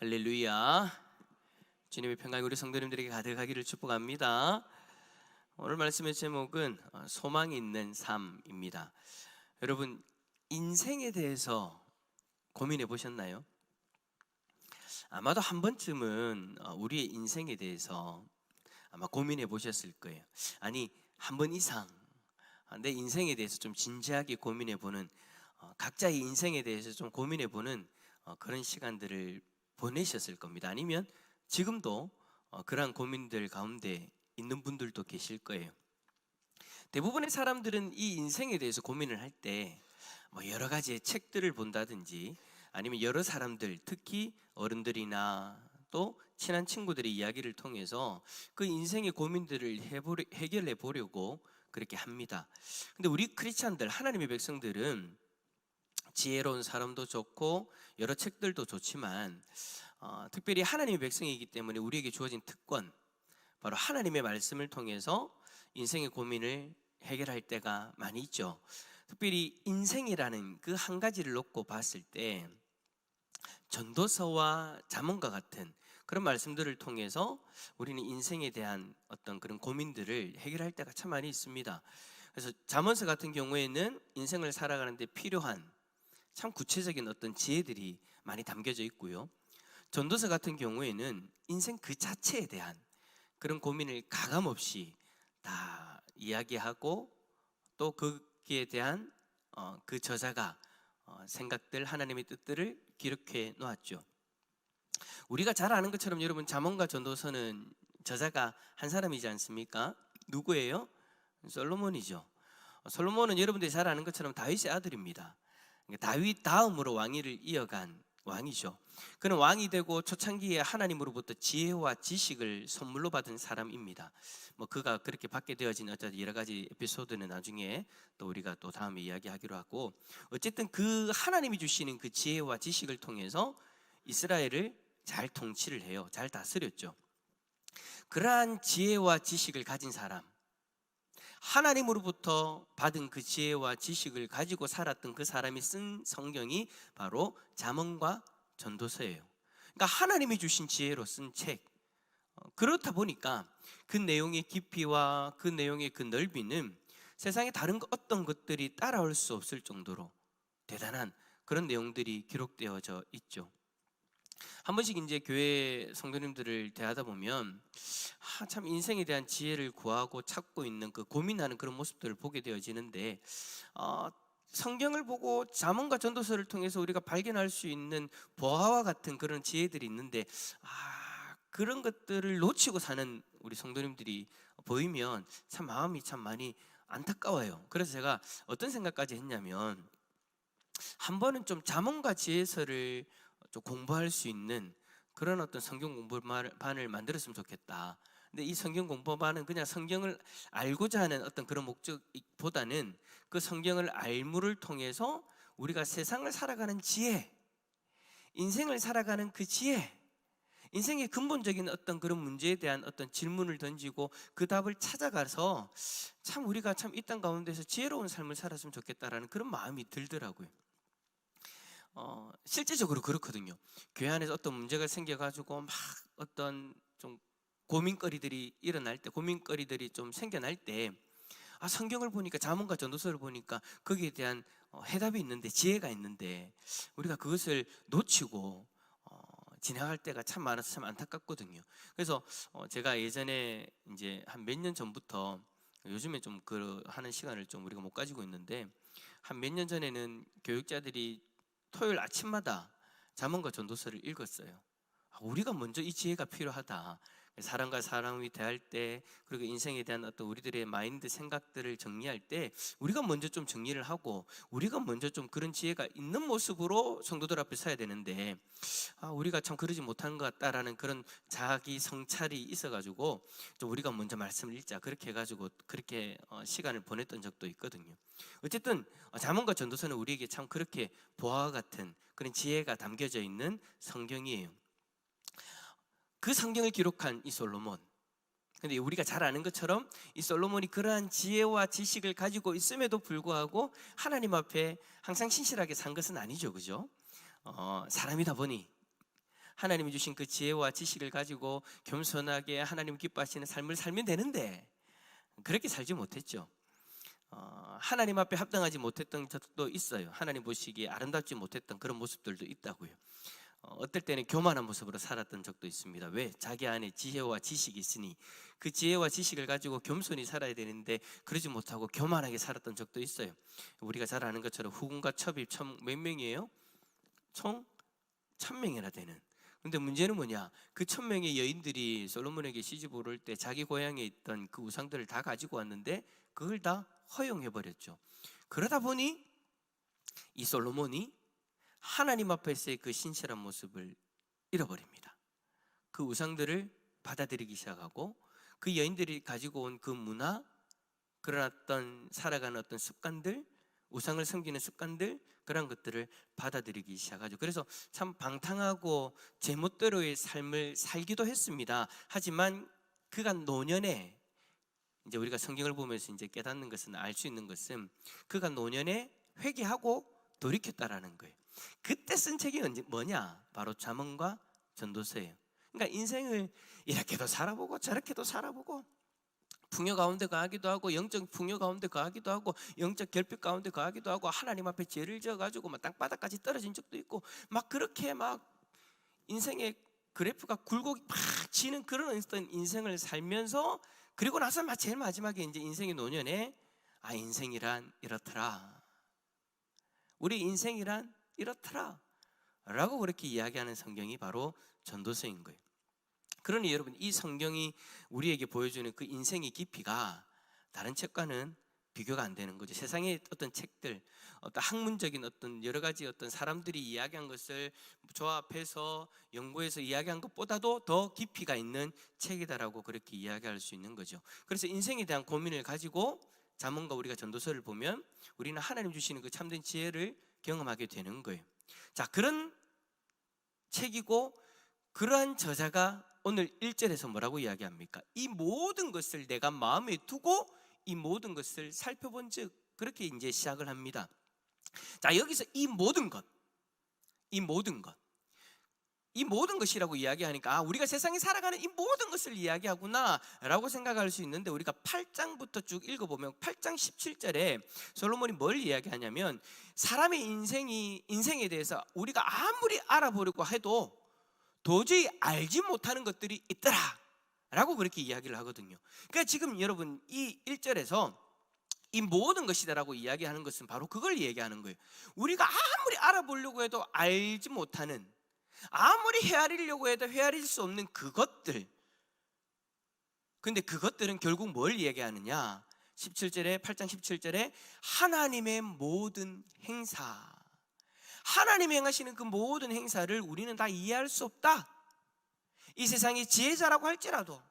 할렐루야. 주님의 평강이 우리 성도님들에게 가득하기를 축복합니다. 오늘 말씀의 제목은 소망이 있는 삶입니다. 여러분, 인생에 대해서 고민해 보셨나요? 아마도 한 번쯤은 우리의 인생에 대해서 아마 고민해 보셨을 거예요. 아니, 한 번 이상 내 인생에 대해서 좀 진지하게 고민해 보는, 각자의 인생에 대해서 좀 고민해 보는 그런 시간들을 보내셨을 겁니다. 아니면 지금도 그러한 고민들 가운데 있는 분들도 계실 거예요. 대부분의 사람들은 이 인생에 대해서 고민을 할 때 여러 가지의 책들을 본다든지 아니면 여러 사람들, 특히 어른들이나 또 친한 친구들의 이야기를 통해서 그 인생의 고민들을 해결해 보려고 그렇게 합니다. 근데 우리 크리스찬들, 하나님의 백성들은 지혜로운 사람도 좋고 여러 책들도 좋지만 특별히 하나님의 백성이기 때문에 우리에게 주어진 특권, 바로 하나님의 말씀을 통해서 인생의 고민을 해결할 때가 많이 있죠. 특별히 인생이라는 그 한 가지를 놓고 봤을 때 전도서와 잠언과 같은 그런 말씀들을 통해서 우리는 인생에 대한 어떤 그런 고민들을 해결할 때가 참 많이 있습니다. 그래서 잠언서 같은 경우에는 인생을 살아가는데 필요한 참 구체적인 어떤 지혜들이 많이 담겨져 있고요. 전도서 같은 경우에는 인생 그 자체에 대한 그런 고민을 가감없이 다 이야기하고 또 거기에 대한 그 저자가 생각들, 하나님의 뜻들을 기록해 놓았죠. 우리가 잘 아는 것처럼 여러분, 잠언과 전도서는 저자가 한 사람이지 않습니까? 누구예요? 솔로몬이죠. 솔로몬은 여러분들이 잘 아는 것처럼 다윗의 아들입니다. 다윗 다음으로 왕위를 이어간 왕이죠. 그는 왕이 되고 초창기에 하나님으로부터 지혜와 지식을 선물로 받은 사람입니다. 그가 그렇게 받게 되어진 어떤 여러 가지 에피소드는 나중에 또 우리가 또 다음에 이야기하기로 하고, 어쨌든 그 하나님이 주시는 그 지혜와 지식을 통해서 이스라엘을 잘 통치를 해요. 잘 다스렸죠. 그러한 지혜와 지식을 가진 사람, 하나님으로부터 받은 그 지혜와 지식을 가지고 살았던 그 사람이 쓴 성경이 바로 잠언과 전도서예요. 그러니까 하나님이 주신 지혜로 쓴 책. 그렇다 보니까 그 내용의 깊이와 그 내용의 그 넓이는 세상에 다른 어떤 것들이 따라올 수 없을 정도로 대단한 그런 내용들이 기록되어져 있죠. 한 번씩 이제 교회 성도님들을 대하다 보면 참 인생에 대한 지혜를 구하고 찾고 있는 그 고민하는 그런 모습들을 보게 되어지는데, 성경을 보고 잠언과 전도서를 통해서 우리가 발견할 수 있는 보화와 같은 그런 지혜들이 있는데 그런 것들을 놓치고 사는 우리 성도님들이 보이면 참 마음이 참 많이 안타까워요. 그래서 제가 어떤 생각까지 했냐면, 한 번은 좀 잠언과 지혜서를 좀 공부할 수 있는 그런 어떤 성경 공부반을 만들었으면 좋겠다. 근데 이 성경 공부반은 그냥 성경을 알고자 하는 어떤 그런 목적보다는 그 성경을 알무를 통해서 우리가 세상을 살아가는 지혜, 인생을 살아가는 그 지혜, 인생의 근본적인 어떤 그런 문제에 대한 어떤 질문을 던지고 그 답을 찾아가서 참 우리가 참 이 땅 가운데서 지혜로운 삶을 살았으면 좋겠다라는 그런 마음이 들더라고요. 실제적으로 그렇거든요. 교회 안에서 어떤 문제가 생겨가지고 막 어떤 좀 고민거리들이 일어날 때, 고민거리들이 좀 생겨날 때, 성경을 보니까, 잠언과 전도서를 보니까 거기에 대한 해답이 있는데, 지혜가 있는데 우리가 그것을 놓치고 지나갈 때가 참 많아서 참 안타깝거든요. 그래서 제가 예전에 이제 한 몇 년 전부터, 요즘에 좀 그 하는 시간을 좀 우리가 못 가지고 있는데, 한 몇 년 전에는 교육자들이 토요일 아침마다 잠언과 전도서를 읽었어요. 우리가 먼저 이 지혜가 필요하다. 사람과 사람이 대할 때, 그리고 인생에 대한 어떤 우리들의 마인드, 생각들을 정리할 때 우리가 먼저 좀 정리를 하고 우리가 먼저 좀 그런 지혜가 있는 모습으로 성도들 앞에 서야 되는데, 우리가 참 그러지 못한 것 같다라는 그런 자기 성찰이 있어가지고 좀 우리가 먼저 말씀을 읽자, 그렇게 해가지고 그렇게 시간을 보냈던 적도 있거든요. 어쨌든 잠언과 전도서는 우리에게 참 그렇게 보화와 같은 그런 지혜가 담겨져 있는 성경이에요. 그 성경을 기록한 이 솔로몬, 근데 우리가 잘 아는 것처럼 이 솔로몬이 그러한 지혜와 지식을 가지고 있음에도 불구하고 하나님 앞에 항상 신실하게 산 것은 아니죠, 그죠? 사람이다 보니 하나님이 주신 그 지혜와 지식을 가지고 겸손하게 하나님 기뻐하시는 삶을 살면 되는데 그렇게 살지 못했죠. 하나님 앞에 합당하지 못했던 적도 있어요. 하나님 보시기에 아름답지 못했던 그런 모습들도 있다고요. 어떨 때는 교만한 모습으로 살았던 적도 있습니다. 왜? 자기 안에 지혜와 지식이 있으니 그 지혜와 지식을 가지고 겸손히 살아야 되는데 그러지 못하고 교만하게 살았던 적도 있어요. 우리가 잘 아는 것처럼 후궁과 첩이 몇 명이에요? 총 1000명이나 되는. 근데 문제는 뭐냐? 그 1000명의 여인들이 솔로몬에게 시집 오를 때 자기 고향에 있던 그 우상들을 다 가지고 왔는데 그걸 다 허용해버렸죠. 그러다 보니 이 솔로몬이 하나님 앞에서의 그 신실한 모습을 잃어버립니다. 그 우상들을 받아들이기 시작하고 그 여인들이 가지고 온 그 문화, 그런 어떤 살아가는 어떤 습관들, 우상을 섬기는 습관들, 그런 것들을 받아들이기 시작하죠. 그래서 참 방탕하고 제멋대로의 삶을 살기도 했습니다. 하지만 그간 노년에 이제 우리가 성경을 보면서 이제 깨닫는 것은, 알 수 있는 것은 그가 노년에 회개하고 돌이켰다라는 거예요. 그때 쓴 책이 뭐냐? 바로 잠언과 전도서예요. 그러니까 인생을 이렇게도 살아보고 저렇게도 살아보고 풍요 가운데 가기도 하고 영적 풍요 가운데 가기도 하고 영적 결핍 가운데 가기도 하고 하나님 앞에 죄를 지어가지고 막 땅바닥까지 떨어진 적도 있고 막 그렇게 막 인생의 그래프가 굴곡이 팍 치는 그런 어떤 인생을 살면서 그리고 나서 제일 마지막에 이제 인생의 노년에 인생이란 이렇더라. 우리 인생이란 이렇더라 라고 그렇게 이야기하는 성경이 바로 전도서인 거예요. 그러니 여러분, 이 성경이 우리에게 보여주는 그 인생의 깊이가 다른 책과는 비교가 안 되는 거죠. 세상의 어떤 책들, 어떤 학문적인 어떤 여러 가지 어떤 사람들이 이야기한 것을 조합해서 연구해서 이야기한 것보다도 더 깊이가 있는 책이다라고 그렇게 이야기할 수 있는 거죠. 그래서 인생에 대한 고민을 가지고 잠언과 우리가 전도서를 보면 우리는 하나님 주시는 그 참된 지혜를 경험하게 되는 거예요. 자, 그런 책이고 그러한 저자가 오늘 1절에서 뭐라고 이야기합니까? 이 모든 것을 내가 마음에 두고 이 모든 것을 살펴본 즉, 그렇게 이제 시작을 합니다. 자, 여기서 이 모든 것이라고 이야기하니까 우리가 세상에 살아가는 이 모든 것을 이야기하구나 라고 생각할 수 있는데, 우리가 8장부터 쭉 읽어보면 8장 17절에 솔로몬이 뭘 이야기하냐면 사람의 인생에 대해서 우리가 아무리 알아보려고 해도 도저히 알지 못하는 것들이 있더라 라고 그렇게 이야기를 하거든요. 그러니까 지금 여러분 이 1절에서 이 모든 것이다라고 이야기하는 것은 바로 그걸 얘기하는 거예요. 우리가 아무리 알아보려고 해도 알지 못하는, 아무리 헤아리려고 해도 헤아릴 수 없는 그것들. 근데 그것들은 결국 뭘 얘기하느냐? 17절에 8장 17절에 하나님의 모든 행사, 하나님이 행하시는 그 모든 행사를 우리는 다 이해할 수 없다. 이 세상의 지혜자라고 할지라도,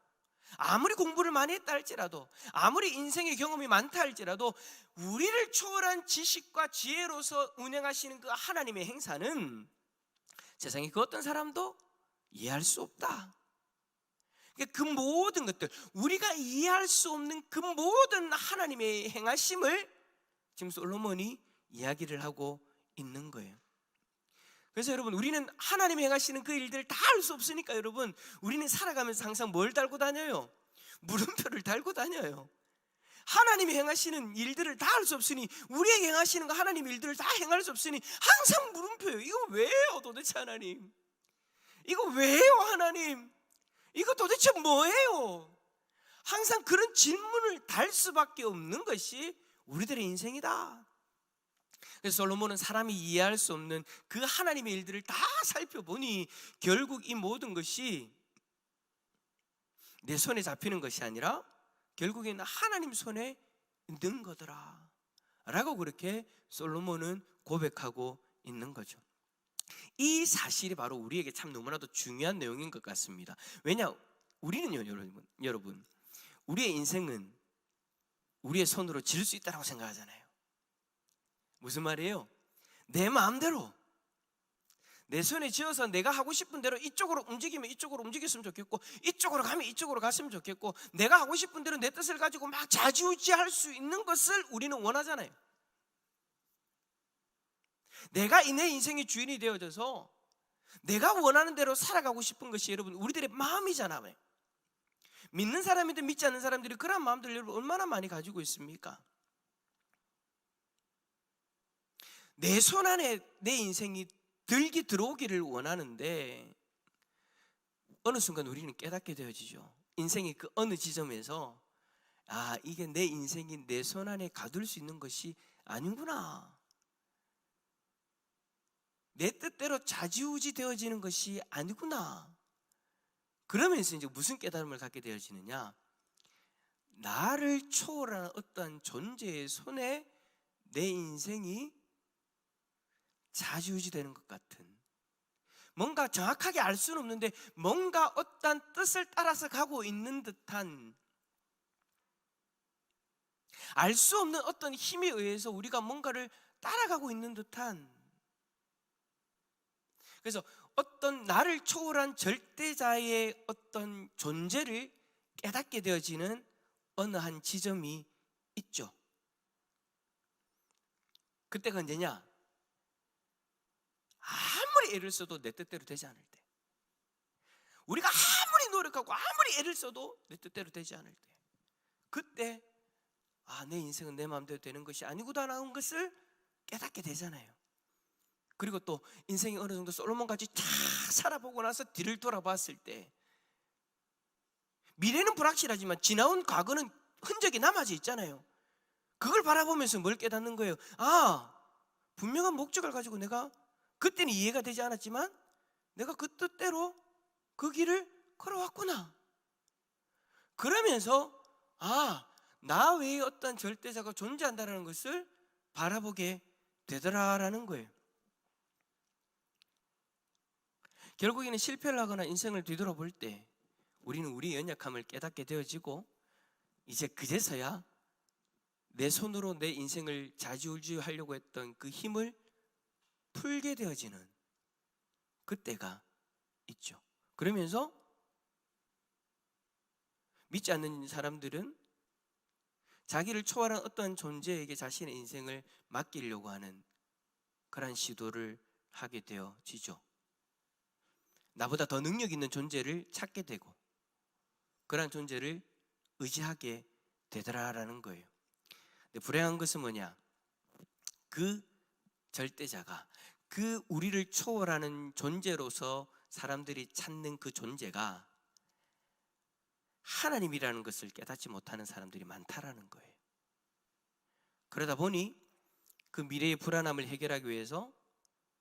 아무리 공부를 많이 했다 할지라도, 아무리 인생의 경험이 많다 할지라도 우리를 초월한 지식과 지혜로서 운행하시는 그 하나님의 행사는 세상의 그 어떤 사람도 이해할 수 없다. 그 모든 것들, 우리가 이해할 수 없는 그 모든 하나님의 행하심을 지금 솔로몬이 이야기를 하고 있는 거예요. 그래서 여러분, 우리는 하나님이 행하시는 그 일들을 다 알 수 없으니까 여러분, 우리는 살아가면서 항상 뭘 달고 다녀요? 물음표를 달고 다녀요. 하나님이 행하시는 일들을 다 알 수 없으니, 우리에게 행하시는 거 하나님 일들을 다 행할 수 없으니 항상 물음표예요. 이거 왜요 도대체 하나님? 이거 왜요 하나님? 이거 도대체 뭐예요? 항상 그런 질문을 달 수밖에 없는 것이 우리들의 인생이다. 그래서 솔로몬은 사람이 이해할 수 없는 그 하나님의 일들을 다 살펴보니 결국 이 모든 것이 내 손에 잡히는 것이 아니라 결국에는 하나님 손에 있는 거더라 라고 그렇게 솔로몬은 고백하고 있는 거죠. 이 사실이 바로 우리에게 참 너무나도 중요한 내용인 것 같습니다. 왜냐, 우리는요 여러분 우리의 인생은 우리의 손으로 지을 수 있다고 생각하잖아요. 무슨 말이에요? 내 마음대로 내 손에 쥐어서 내가 하고 싶은 대로 이쪽으로 움직이면 이쪽으로 움직였으면 좋겠고, 이쪽으로 가면 이쪽으로 갔으면 좋겠고, 내가 하고 싶은 대로 내 뜻을 가지고 막 좌지우지할 수 있는 것을 우리는 원하잖아요. 내가 내 인생의 주인이 되어져서 내가 원하는 대로 살아가고 싶은 것이 여러분 우리들의 마음이잖아요. 믿는 사람이든 믿지 않는 사람들이 그런 마음들 여러분 얼마나 많이 가지고 있습니까? 내 손 안에 내 인생이 들어오기를 원하는데 어느 순간 우리는 깨닫게 되어지죠. 인생의 그 어느 지점에서 이게 내 인생이 내 손 안에 가둘 수 있는 것이 아니구나. 내 뜻대로 좌지우지 되어지는 것이 아니구나. 그러면서 이제 무슨 깨달음을 갖게 되어지느냐? 나를 초월하는 어떠한 존재의 손에 내 인생이 좌지우지 되는 것 같은, 뭔가 정확하게 알 수는 없는데 뭔가 어떠한 뜻을 따라서 가고 있는 듯한, 알 수 없는 어떤 힘에 의해서 우리가 뭔가를 따라가고 있는 듯한, 그래서 어떤 나를 초월한 절대자의 어떤 존재를 깨닫게 되어지는 어느 한 지점이 있죠. 그때가 언제냐? 아무리 애를 써도 내 뜻대로 되지 않을 때, 우리가 아무리 노력하고 아무리 애를 써도 내 뜻대로 되지 않을 때, 그때 내 인생은 내 마음대로 되는 것이 아니구나라는 것을 깨닫게 되잖아요. 그리고 또 인생이 어느 정도 솔로몬같이 쫙 살아보고 나서 뒤를 돌아봤을 때 미래는 불확실하지만 지나온 과거는 흔적이 남아져 있잖아요. 그걸 바라보면서 뭘 깨닫는 거예요? 분명한 목적을 가지고 내가 그때는 이해가 되지 않았지만 내가 그 뜻대로 그 길을 걸어왔구나. 그러면서 나 외에 어떤 절대자가 존재한다는 것을 바라보게 되더라라는 거예요. 결국에는 실패를 하거나 인생을 뒤돌아볼 때 우리는 우리의 연약함을 깨닫게 되어지고 이제 그제서야 내 손으로 내 인생을 좌지우지하려고 했던 그 힘을 풀게 되어지는 그때가 있죠. 그러면서 믿지 않는 사람들은 자기를 초월한 어떤 존재에게 자신의 인생을 맡기려고 하는 그런 시도를 하게 되어지죠. 나보다 더 능력 있는 존재를 찾게 되고 그런 존재를 의지하게 되더라라는 거예요. 근데 불행한 것은 뭐냐? 그 절대자가, 그 우리를 초월하는 존재로서 사람들이 찾는 그 존재가 하나님이라는 것을 깨닫지 못하는 사람들이 많다라는 거예요. 그러다 보니 그 미래의 불안함을 해결하기 위해서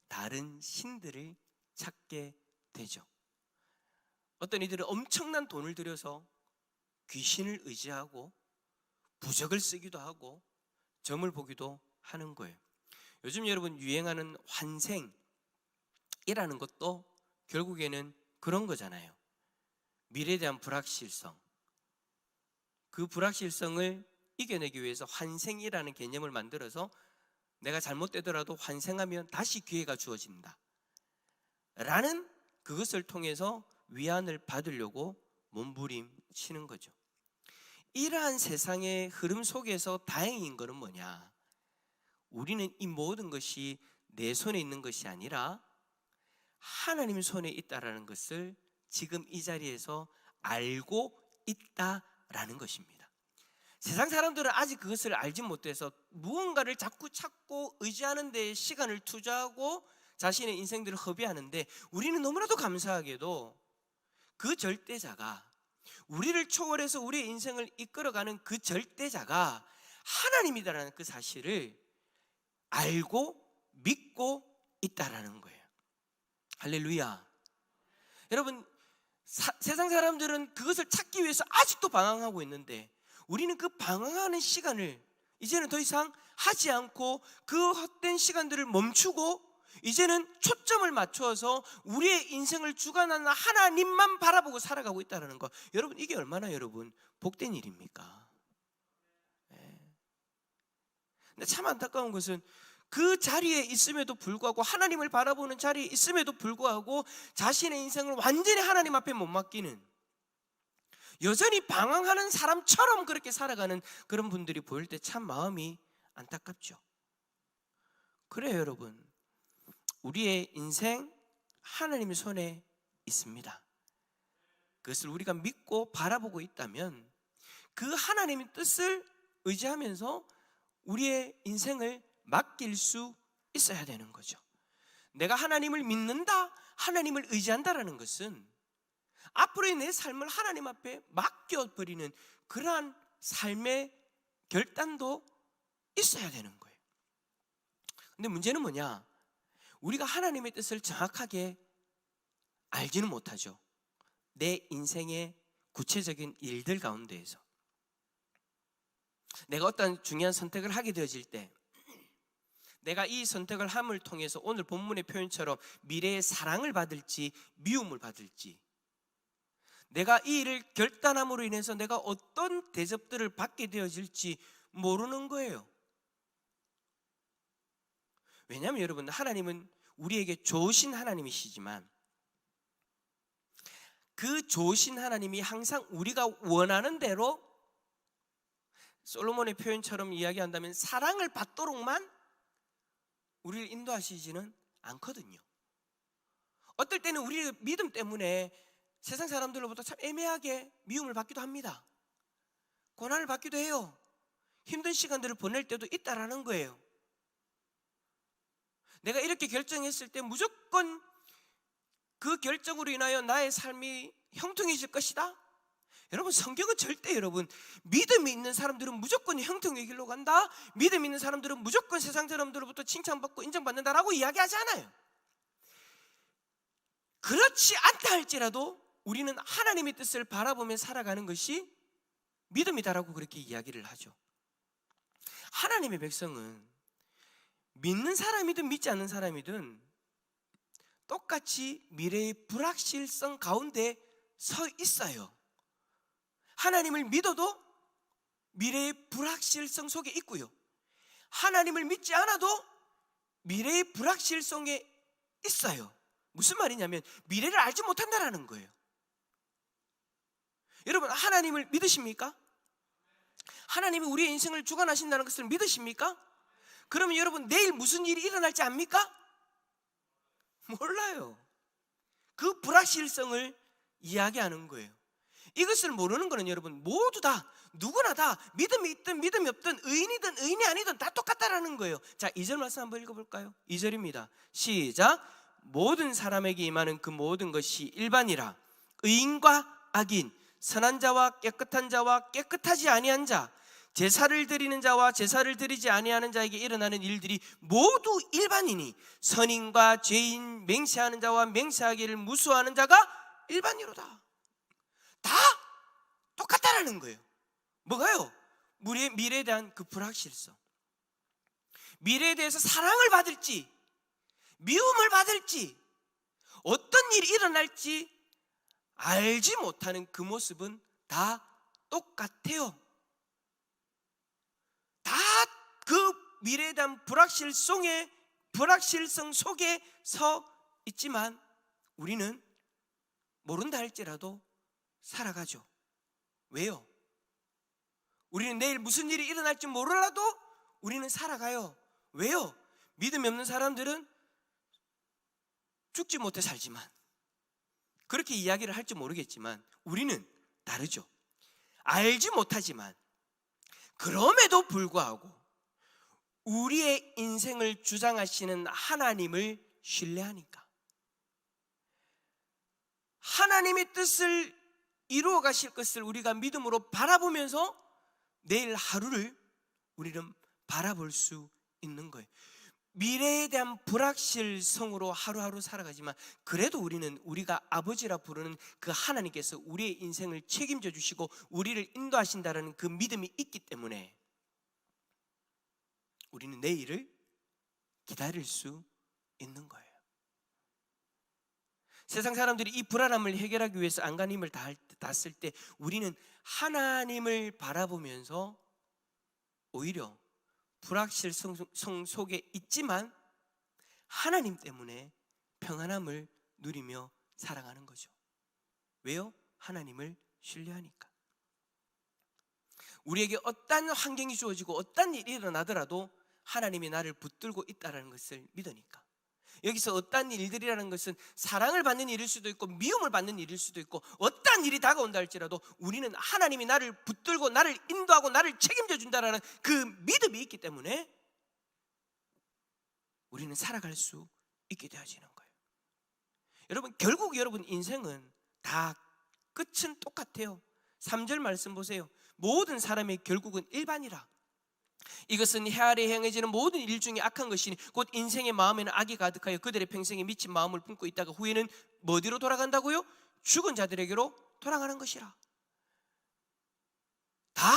다른 신들을 찾게 되죠. 어떤 이들은 엄청난 돈을 들여서 귀신을 의지하고 부적을 쓰기도 하고 점을 보기도 하는 거예요. 요즘 여러분 유행하는 환생이라는 것도 결국에는 그런 거잖아요. 미래에 대한 불확실성, 그 불확실성을 이겨내기 위해서 환생이라는 개념을 만들어서 내가 잘못되더라도 환생하면 다시 기회가 주어진다 라는, 그것을 통해서 위안을 받으려고 몸부림치는 거죠. 이러한 세상의 흐름 속에서 다행인 것은 뭐냐? 우리는 이 모든 것이 내 손에 있는 것이 아니라 하나님 손에 있다라는 것을 지금 이 자리에서 알고 있다라는 것입니다. 세상 사람들은 아직 그것을 알지 못해서 무언가를 자꾸 찾고 의지하는 데 시간을 투자하고 자신의 인생들을 허비하는데, 우리는 너무나도 감사하게도 그 절대자가, 우리를 초월해서 우리의 인생을 이끌어가는 그 절대자가 하나님이다라는 그 사실을 알고 믿고 있다라는 거예요. 할렐루야. 여러분, 세상 사람들은 그것을 찾기 위해서 아직도 방황하고 있는데 우리는 그 방황하는 시간을 이제는 더 이상 하지 않고 그 헛된 시간들을 멈추고 이제는 초점을 맞춰서 우리의 인생을 주관하는 하나님만 바라보고 살아가고 있다는 것, 여러분 이게 얼마나 여러분 복된 일입니까? 근데 참 안타까운 것은 그 자리에 있음에도 불구하고, 하나님을 바라보는 자리에 있음에도 불구하고 자신의 인생을 완전히 하나님 앞에 못 맡기는, 여전히 방황하는 사람처럼 그렇게 살아가는 그런 분들이 보일 때 참 마음이 안타깝죠. 그래요 여러분, 우리의 인생 하나님의 손에 있습니다. 그것을 우리가 믿고 바라보고 있다면 그 하나님의 뜻을 의지하면서 우리의 인생을 맡길 수 있어야 되는 거죠. 내가 하나님을 믿는다, 하나님을 의지한다라는 것은 앞으로의 내 삶을 하나님 앞에 맡겨버리는 그러한 삶의 결단도 있어야 되는 거예요. 근데 문제는 뭐냐? 우리가 하나님의 뜻을 정확하게 알지는 못하죠. 내 인생의 구체적인 일들 가운데에서 내가 어떤 중요한 선택을 하게 되어질 때, 내가 이 선택을 함을 통해서 오늘 본문의 표현처럼 미래의 사랑을 받을지 미움을 받을지, 내가 이 일을 결단함으로 인해서 내가 어떤 대접들을 받게 되어질지 모르는 거예요. 왜냐하면 여러분, 하나님은 우리에게 좋으신 하나님이시지만 그 좋으신 하나님이 항상 우리가 원하는 대로, 솔로몬의 표현처럼 이야기한다면 사랑을 받도록만 우리를 인도하시지는 않거든요. 어떨 때는 우리의 믿음 때문에 세상 사람들로부터 참 애매하게 미움을 받기도 합니다. 고난을 받기도 해요. 힘든 시간들을 보낼 때도 있다라는 거예요. 내가 이렇게 결정했을 때 무조건 그 결정으로 인하여 나의 삶이 형통해질 것이다? 여러분, 성경은 절대 여러분 믿음이 있는 사람들은 무조건 형통의 길로 간다, 믿음 있는 사람들은 무조건 세상 사람들로부터 칭찬받고 인정받는다라고 이야기하지 않아요. 그렇지 않다 할지라도 우리는 하나님의 뜻을 바라보며 살아가는 것이 믿음이다라고 그렇게 이야기를 하죠. 하나님의 백성은 믿는 사람이든 믿지 않는 사람이든 똑같이 미래의 불확실성 가운데 서 있어요. 하나님을 믿어도 미래의 불확실성 속에 있고요, 하나님을 믿지 않아도 미래의 불확실성에 있어요. 무슨 말이냐면 미래를 알지 못한다라는 거예요. 여러분, 하나님을 믿으십니까? 하나님이 우리의 인생을 주관하신다는 것을 믿으십니까? 그러면 여러분, 내일 무슨 일이 일어날지 압니까? 몰라요. 그 불확실성을 이야기하는 거예요. 이것을 모르는 거는 여러분 모두 다, 누구나 다 믿음이 있든 믿음이 없든 의인이든 의인이 아니든 다 똑같다라는 거예요. 자, 2절 말씀 한번 읽어볼까요? 2절입니다. 시작. 모든 사람에게 임하는 그 모든 것이 일반이라. 의인과 악인, 선한 자와 깨끗한 자와 깨끗하지 아니한 자, 제사를 드리는 자와 제사를 드리지 아니하는 자에게 일어나는 일들이 모두 일반이니 선인과 죄인, 맹세하는 자와 맹세하기를 무수하는 자가 일반이로다. 다 똑같다라는 거예요. 뭐가요? 미래에 대한 그 불확실성, 미래에 대해서 사랑을 받을지 미움을 받을지, 어떤 일이 일어날지 알지 못하는 그 모습은 다 똑같아요. 다 그 미래에 대한 불확실성 속에 서 있지만 우리는 모른다 할지라도 살아가죠. 왜요? 우리는 내일 무슨 일이 일어날지 몰라도 우리는 살아가요. 왜요? 믿음이 없는 사람들은 죽지 못해 살지만, 그렇게 이야기를 할지 모르겠지만 우리는 다르죠. 알지 못하지만 그럼에도 불구하고 우리의 인생을 주장하시는 하나님을 신뢰하니까, 하나님의 뜻을 이루어 가실 것을 우리가 믿음으로 바라보면서 내일 하루를 우리는 바라볼 수 있는 거예요. 미래에 대한 불확실성으로 하루하루 살아가지만 그래도 우리는 우리가 아버지라 부르는 그 하나님께서 우리의 인생을 책임져 주시고 우리를 인도하신다는 그 믿음이 있기 때문에 우리는 내일을 기다릴 수 있는 거예요. 세상 사람들이 이 불안함을 해결하기 위해서 안간 힘을 다했을 때 우리는 하나님을 바라보면서 오히려 불확실성 속에 있지만 하나님 때문에 평안함을 누리며 살아가는 거죠. 왜요? 하나님을 신뢰하니까. 우리에게 어떤 환경이 주어지고 어떤 일이 일어나더라도 하나님이 나를 붙들고 있다는 것을 믿으니까. 여기서 어떠한 일들이라는 것은 사랑을 받는 일일 수도 있고 미움을 받는 일일 수도 있고 어떠한 일이 다가온다 할지라도 우리는 하나님이 나를 붙들고 나를 인도하고 나를 책임져 준다라는 그 믿음이 있기 때문에 우리는 살아갈 수 있게 되어지는 거예요. 여러분, 결국 여러분 인생은 다 끝은 똑같아요. 3절 말씀 보세요. 모든 사람의 결국은 일반이라. 이것은 해 아래 행해지는 모든 일 중에 악한 것이니 곧 인생의 마음에는 악이 가득하여 그들의 평생에 미친 마음을 품고 있다가 후에는 어디로 돌아간다고요? 죽은 자들에게로 돌아가는 것이라. 다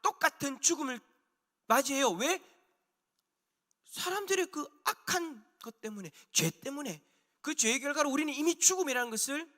똑같은 죽음을 맞이해요. 왜? 사람들의 그 악한 것 때문에, 죄 때문에, 그 죄의 결과로 우리는 이미 죽음이라는 것을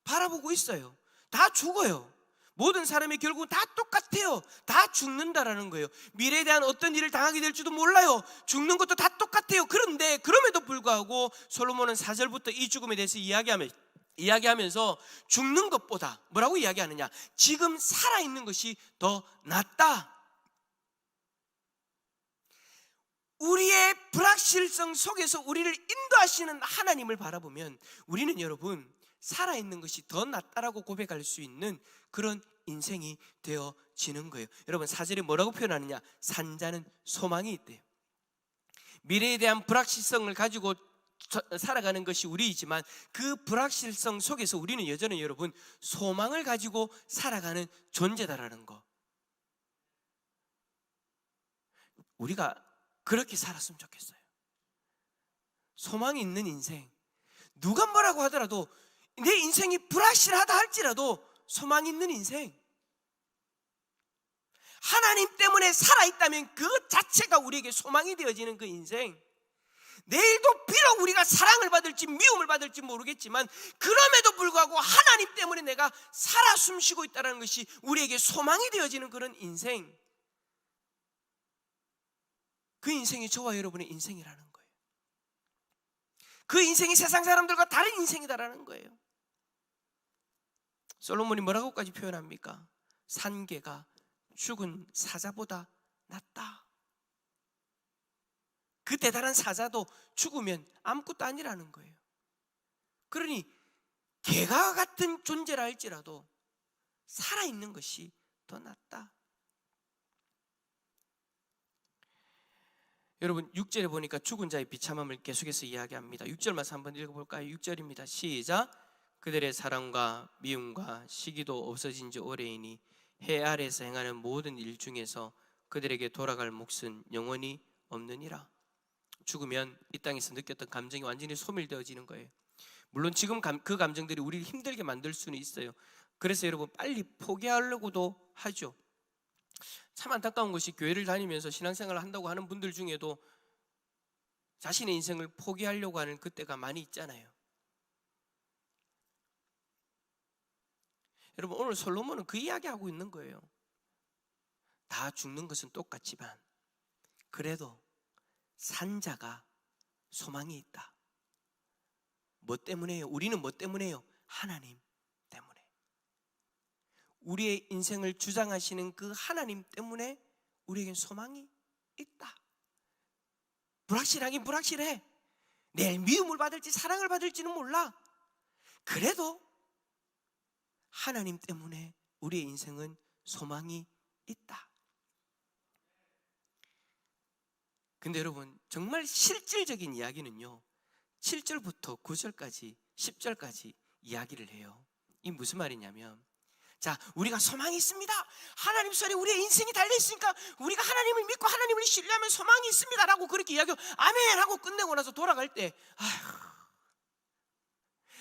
바라보고 있어요. 다 죽어요. 모든 사람이 결국은 다 똑같아요. 다 죽는다라는 거예요. 미래에 대한 어떤 일을 당하게 될지도 몰라요. 죽는 것도 다 똑같아요. 그런데 그럼에도 불구하고 솔로몬은 4절부터 이 죽음에 대해서 이야기하면서 죽는 것보다 뭐라고 이야기하느냐? 지금 살아있는 것이 더 낫다. 우리의 불확실성 속에서 우리를 인도하시는 하나님을 바라보면 우리는 여러분 살아있는 것이 더 낫다라고 고백할 수 있는 그런 인생이 되어지는 거예요. 여러분 4절에 뭐라고 표현하느냐? 산자는 소망이 있대요. 미래에 대한 불확실성을 가지고 살아가는 것이 우리이지만 그 불확실성 속에서 우리는 여전히 여러분 소망을 가지고 살아가는 존재다라는 거. 우리가 그렇게 살았으면 좋겠어요. 소망이 있는 인생. 누가 뭐라고 하더라도 내 인생이 불확실하다 할지라도 소망 있는 인생. 하나님 때문에 살아있다면 그 자체가 우리에게 소망이 되어지는 그 인생. 내일도 비록 우리가 사랑을 받을지 미움을 받을지 모르겠지만 그럼에도 불구하고 하나님 때문에 내가 살아 숨쉬고 있다는 것이 우리에게 소망이 되어지는 그런 인생. 그 인생이 저와 여러분의 인생이라는 거예요. 그 인생이 세상 사람들과 다른 인생이다라는 거예요. 솔로몬이 뭐라고까지 표현합니까? 산개가 죽은 사자보다 낫다. 그 대단한 사자도 죽으면 아무것도 아니라는 거예요. 그러니 개가 같은 존재라 할지라도 살아있는 것이 더 낫다. 여러분 6절에 보니까 죽은 자의 비참함을 계속해서 이야기합니다. 6절 말씀 한번 읽어볼까요? 6절입니다. 시작. 그들의 사랑과 미움과 시기도 없어진 지 오래이니 해 아래에서 행하는 모든 일 중에서 그들에게 돌아갈 몫은 영원히 없느니라. 죽으면 이 땅에서 느꼈던 감정이 완전히 소멸되어지는 거예요. 물론 지금 그 감정들이 우리를 힘들게 만들 수는 있어요. 그래서 여러분 빨리 포기하려고도 하죠. 참 안타까운 것이 교회를 다니면서 신앙생활을 한다고 하는 분들 중에도 자신의 인생을 포기하려고 하는 그때가 많이 있잖아요. 여러분 오늘 솔로몬은 그 이야기하고 있는 거예요. 다 죽는 것은 똑같지만 그래도 산자가 소망이 있다. 뭐 때문에요? 우리는 뭐 때문에요? 하나님 때문에. 우리의 인생을 주장하시는 그 하나님 때문에 우리에겐 소망이 있다. 불확실하긴 불확실해. 내일 미움을 받을지 사랑을 받을지는 몰라. 그래도 하나님 때문에 우리의 인생은 소망이 있다. 근데 여러분 정말 실질적인 이야기는요 7절부터 9절까지 10절까지 이야기를 해요. 이 무슨 말이냐면 자 우리가 소망이 있습니다. 하나님 손에 우리의 인생이 달려있으니까 우리가 하나님을 믿고 하나님을 신뢰하면 소망이 있습니다 라고 그렇게 이야기하고 아멘 하고 끝내고 나서 돌아갈 때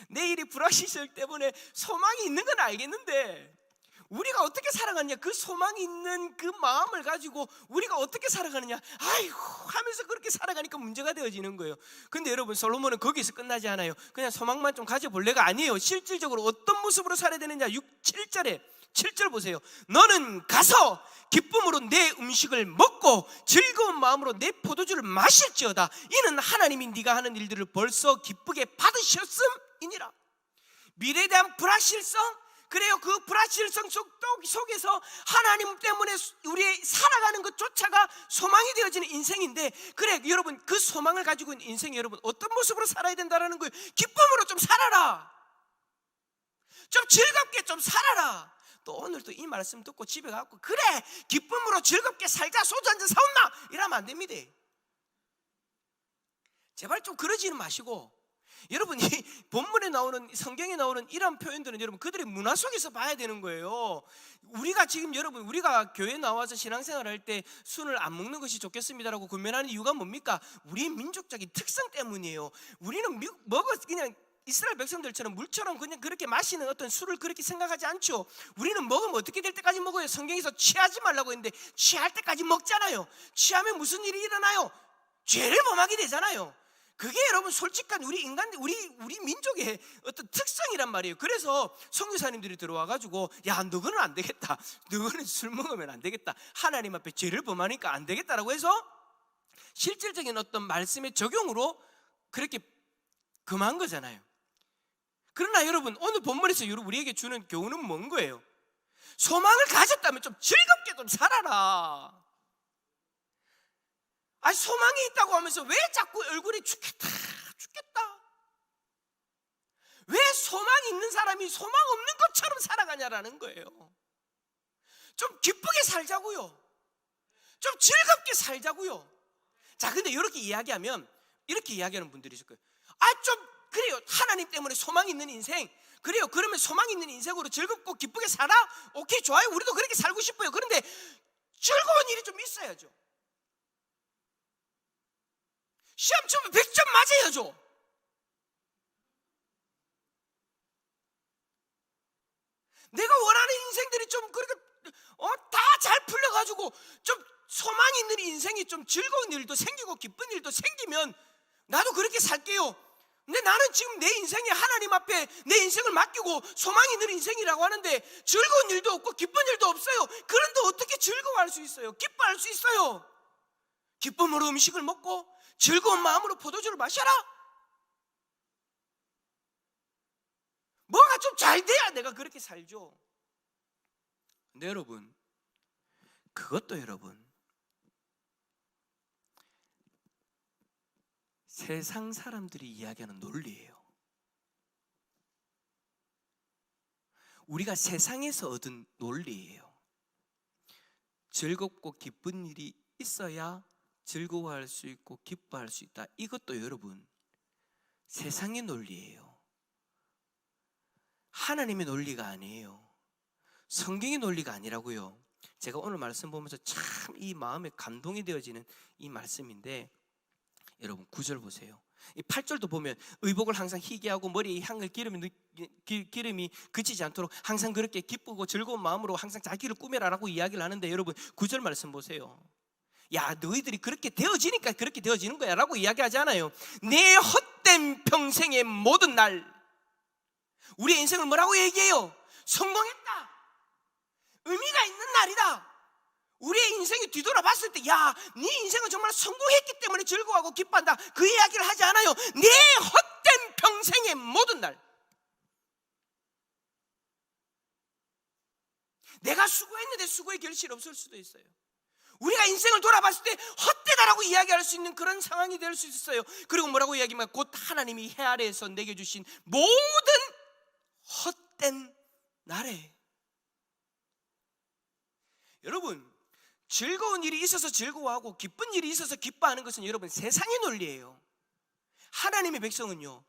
내일이 불확실성 때문에 소망이 있는 건 알겠는데 우리가 어떻게 살아가느냐, 그 소망이 있는 그 마음을 가지고 우리가 어떻게 살아가느냐, 아이고 하면서 그렇게 살아가니까 문제가 되어지는 거예요. 근데 여러분 솔로몬은 거기서 끝나지 않아요. 그냥 소망만 좀 가져볼래가 아니에요. 실질적으로 어떤 모습으로 살아야 되느냐. 7절 보세요. 너는 가서 기쁨으로 내 음식을 먹고 즐거운 마음으로 내 포도주를 마실지어다. 이는 하나님이 네가 하는 일들을 벌써 기쁘게 받으셨음이니라. 미래에 대한 불확실성, 그래요. 그 불확실성 속에서 하나님 때문에 우리 살아가는 것조차가 소망이 되어지는 인생인데, 그래 여러분, 그 소망을 가지고 있는 인생이 여러분 어떤 모습으로 살아야 된다라는 거예요. 기쁨으로 좀 살아라. 좀 즐겁게 좀 살아라. 또 오늘도 이 말씀 듣고 집에 가고 그래 기쁨으로 즐겁게 살자, 소주 한잔 사온나 이러면 안 됩니다. 제발 좀 그러지는 마시고, 여러분 이 본문에 나오는, 성경에 나오는 이런 표현들은 여러분 그들의 문화 속에서 봐야 되는 거예요. 우리가 지금 여러분, 우리가 교회 나와서 신앙생활 할 때 술을 안 먹는 것이 좋겠습니다라고 권면하는 이유가 뭡니까? 우리의 민족적인 특성 때문이에요. 우리는 그냥 이스라엘 백성들처럼 물처럼 그냥 그렇게 마시는 어떤 술을 그렇게 생각하지 않죠. 우리는 먹으면 어떻게 될 때까지 먹어요? 성경에서 취하지 말라고 했는데 취할 때까지 먹잖아요. 취하면 무슨 일이 일어나요? 죄를 범하게 되잖아요. 그게 여러분 솔직한 우리 인간들, 우리 민족의 어떤 특성이란 말이에요. 그래서 선교사님들이 들어와가지고 야 너거는 안 되겠다, 너거는 술 먹으면 안 되겠다, 하나님 앞에 죄를 범하니까 안 되겠다라고 해서 실질적인 어떤 말씀의 적용으로 그렇게 금한 거잖아요. 그러나 여러분 오늘 본문에서 우리에게 주는 교훈은 뭔 거예요? 소망을 가졌다면 좀 즐겁게 좀 살아라. 아니 소망이 있다고 하면서 왜 자꾸 얼굴이 죽겠다 왜 소망이 있는 사람이 소망 없는 것처럼 살아가냐라는 거예요. 좀 기쁘게 살자고요. 좀 즐겁게 살자고요. 자, 근데 이렇게 이야기하는 분들이 있을 거예요. 좀 그래요, 하나님 때문에 소망 있는 인생, 그래요, 그러면 소망 있는 인생으로 즐겁고 기쁘게 살아? 오케이, 좋아요, 우리도 그렇게 살고 싶어요. 그런데 즐거운 일이 좀 있어야죠. 시험 치면 100점 맞아야죠. 내가 원하는 인생들이 좀 그렇게 다 잘 풀려가지고 좀 소망 있는 인생이 좀 즐거운 일도 생기고 기쁜 일도 생기면 나도 그렇게 살게요. 근데 나는 지금 내 인생에 하나님 앞에 내 인생을 맡기고 소망 있는 인생이라고 하는데 즐거운 일도 없고 기쁜 일도 없어요. 그런데 어떻게 즐거워할 수 있어요? 기뻐할 수 있어요? 기쁨으로 음식을 먹고 즐거운 마음으로 포도주를 마셔라. 뭐가 좀 잘 돼야 내가 그렇게 살죠. 근데 여러분, 그것도 여러분 세상 사람들이 이야기하는 논리예요. 우리가 세상에서 얻은 논리예요. 즐겁고 기쁜 일이 있어야 즐거워할 수 있고 기뻐할 수 있다. 이것도 여러분 세상의 논리예요. 하나님의 논리가 아니에요. 성경의 논리가 아니라고요. 제가 오늘 말씀 보면서 참 이 마음에 감동이 되어지는 이 말씀인데, 여러분 9절 보세요. 이 8절도 보면 의복을 항상 희게 하고 머리에 향을 기름이 그치지 않도록 항상 그렇게 기쁘고 즐거운 마음으로 항상 자기를 꾸며라라고 이야기를 하는데, 여러분 9절 말씀 보세요. 야 너희들이 그렇게 되어지니까 그렇게 되어지는 거야 라고 이야기하지 않아요. 내 헛된 평생의 모든 날, 우리의 인생을 뭐라고 얘기해요? 성공했다, 의미가 있는 날이다. 우리의 인생이 뒤돌아봤을 때 야 네 인생은 정말 성공했기 때문에 즐거워하고 기뻐한다, 그 이야기를 하지 않아요. 내 헛된 평생의 모든 날, 내가 수고했는데 수고의 결실이 없을 수도 있어요. 우리가 인생을 돌아봤을 때 헛되다라고 이야기할 수 있는 그런 상황이 될 수 있어요. 그리고 뭐라고 이야기하면 곧 하나님이 해 아래에서 내게 주신 모든 헛된 날에. 여러분 즐거운 일이 있어서 즐거워하고 기쁜 일이 있어서 기뻐하는 것은 여러분 세상의 논리예요. 하나님의 백성은요,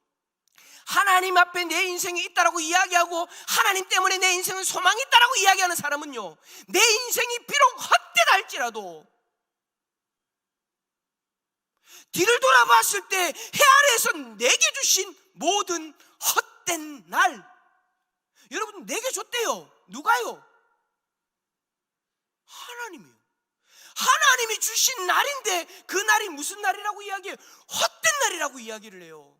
하나님 앞에 내 인생이 있다라고 이야기하고 하나님 때문에 내 인생은 소망이 있다라고 이야기하는 사람은요, 내 인생이 비록 헛되다 할지라도 뒤를 돌아봤을 때 해 아래에서 내게 주신 모든 헛된 날, 여러분 내게 줬대요. 누가요? 하나님이요. 하나님이 주신 날인데 그 날이 무슨 날이라고 이야기해요? 헛된 날이라고 이야기를 해요.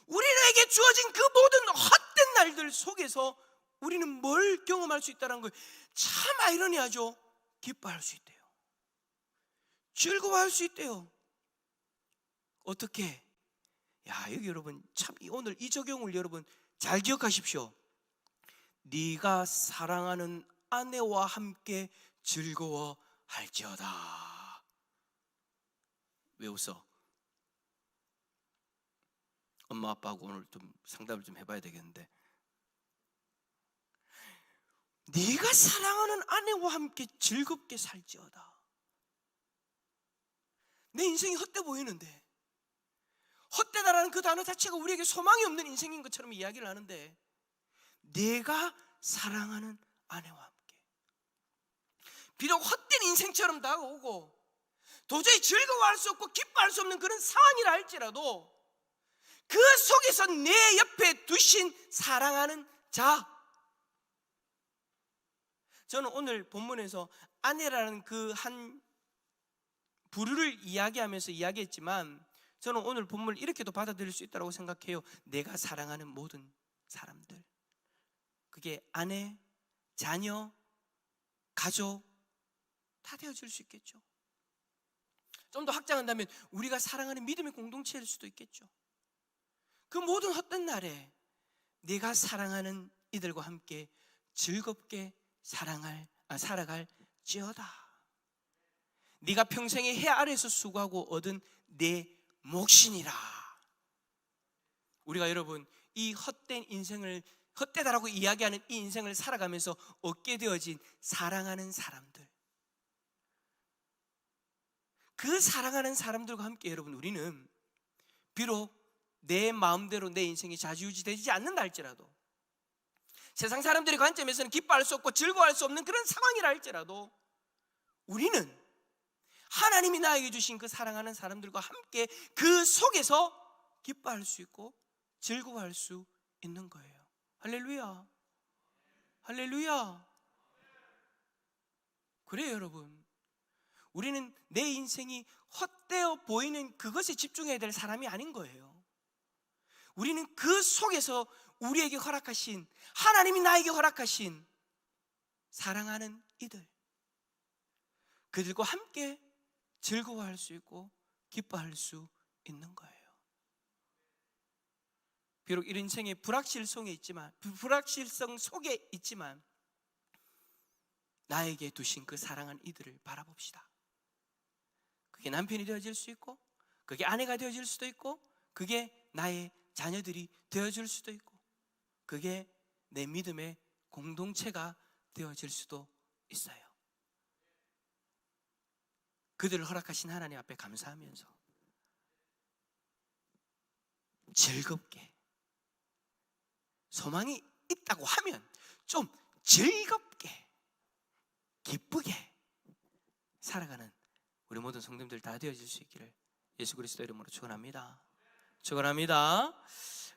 우리에게 주어진 그 모든 헛된 날들 속에서 우리는 뭘 경험할 수 있다는 거예요. 참 아이러니하죠. 기뻐할 수 있대요. 즐거워할 수 있대요. 어떻게? 야 여기 여러분 참 오늘 이 적용을 여러분 잘 기억하십시오. 네가 사랑하는 아내와 함께 즐거워할지어다. 왜 웃어? 엄마 아빠하고 오늘 좀 상담을 좀 해봐야 되겠는데, 네가 사랑하는 아내와 함께 즐겁게 살지어다. 내 인생이 헛돼 보이는데, 헛되다라는 그 단어 자체가 우리에게 소망이 없는 인생인 것처럼 이야기를 하는데, 내가 사랑하는 아내와 함께, 비록 헛된 인생처럼 다가오고 도저히 즐거워할 수 없고 기뻐할 수 없는 그런 상황이라 할지라도 그 속에서 내 옆에 두신 사랑하는 자, 저는 오늘 본문에서 아내라는 그 한 부류를 이야기하면서 이야기했지만, 저는 오늘 본문을 이렇게도 받아들일 수 있다고 생각해요. 내가 사랑하는 모든 사람들, 그게 아내, 자녀, 가족 다 되어줄 수 있겠죠. 좀 더 확장한다면 우리가 사랑하는 믿음의 공동체일 수도 있겠죠. 그 모든 헛된 날에 내가 사랑하는 이들과 함께 즐겁게 살아갈지어다. 네가 평생에 해 아래에서 수고하고 얻은 내 몫이니라. 우리가 여러분 이 헛된 인생을, 헛되다라고 이야기하는 이 인생을 살아가면서 얻게 되어진 사랑하는 사람들, 그 사랑하는 사람들과 함께 여러분 우리는 비록 내 마음대로 내 인생이 좌지우지 되지 않는다 할지라도, 세상 사람들의 관점에서는 기뻐할 수 없고 즐거워할 수 없는 그런 상황이라 할지라도, 우리는 하나님이 나에게 주신 그 사랑하는 사람들과 함께 그 속에서 기뻐할 수 있고 즐거워할 수 있는 거예요. 할렐루야, 할렐루야. 그래요 여러분, 우리는 내 인생이 헛되어 보이는 그것에 집중해야 될 사람이 아닌 거예요. 우리는 그 속에서 우리에게 허락하신, 하나님이 나에게 허락하신 사랑하는 이들, 그들과 함께 즐거워할 수 있고 기뻐할 수 있는 거예요. 비록 이 인생의 불확실성 속에 있지만 나에게 두신 그 사랑하는 이들을 바라봅시다. 그게 남편이 되어질 수 있고, 그게 아내가 되어질 수도 있고, 그게 나의 자녀들이 되어줄 수도 있고, 그게 내 믿음의 공동체가 되어질 수도 있어요. 그들을 허락하신 하나님 앞에 감사하면서 즐겁게, 소망이 있다고 하면 좀 즐겁게 기쁘게 살아가는 우리 모든 성도님들 다 되어질 수 있기를 예수 그리스도 이름으로 축원합니다. 축원합니다.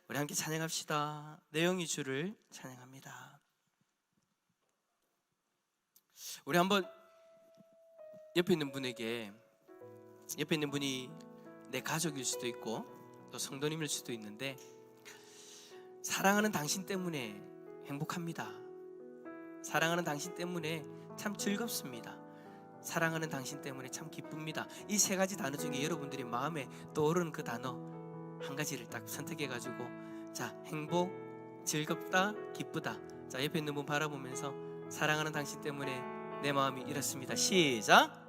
우리 함께 찬양합시다. 내 영이 주를 찬양합니다. 우리 한번 옆에 있는 분에게, 옆에 있는 분이 내 가족일 수도 있고 또 성도님일 수도 있는데, 사랑하는 당신 때문에 행복합니다. 사랑하는 당신 때문에 참 즐겁습니다. 사랑하는 당신 때문에 참 기쁩니다. 이 세 가지 단어 중에 여러분들이 마음에 떠오르는 그 단어 한 가지를 딱 선택해가지고, 자, 행복, 즐겁다, 기쁘다. 자, 옆에 있는 분 바라보면서 사랑하는 당신 때문에 내 마음이 이렇습니다. 시작.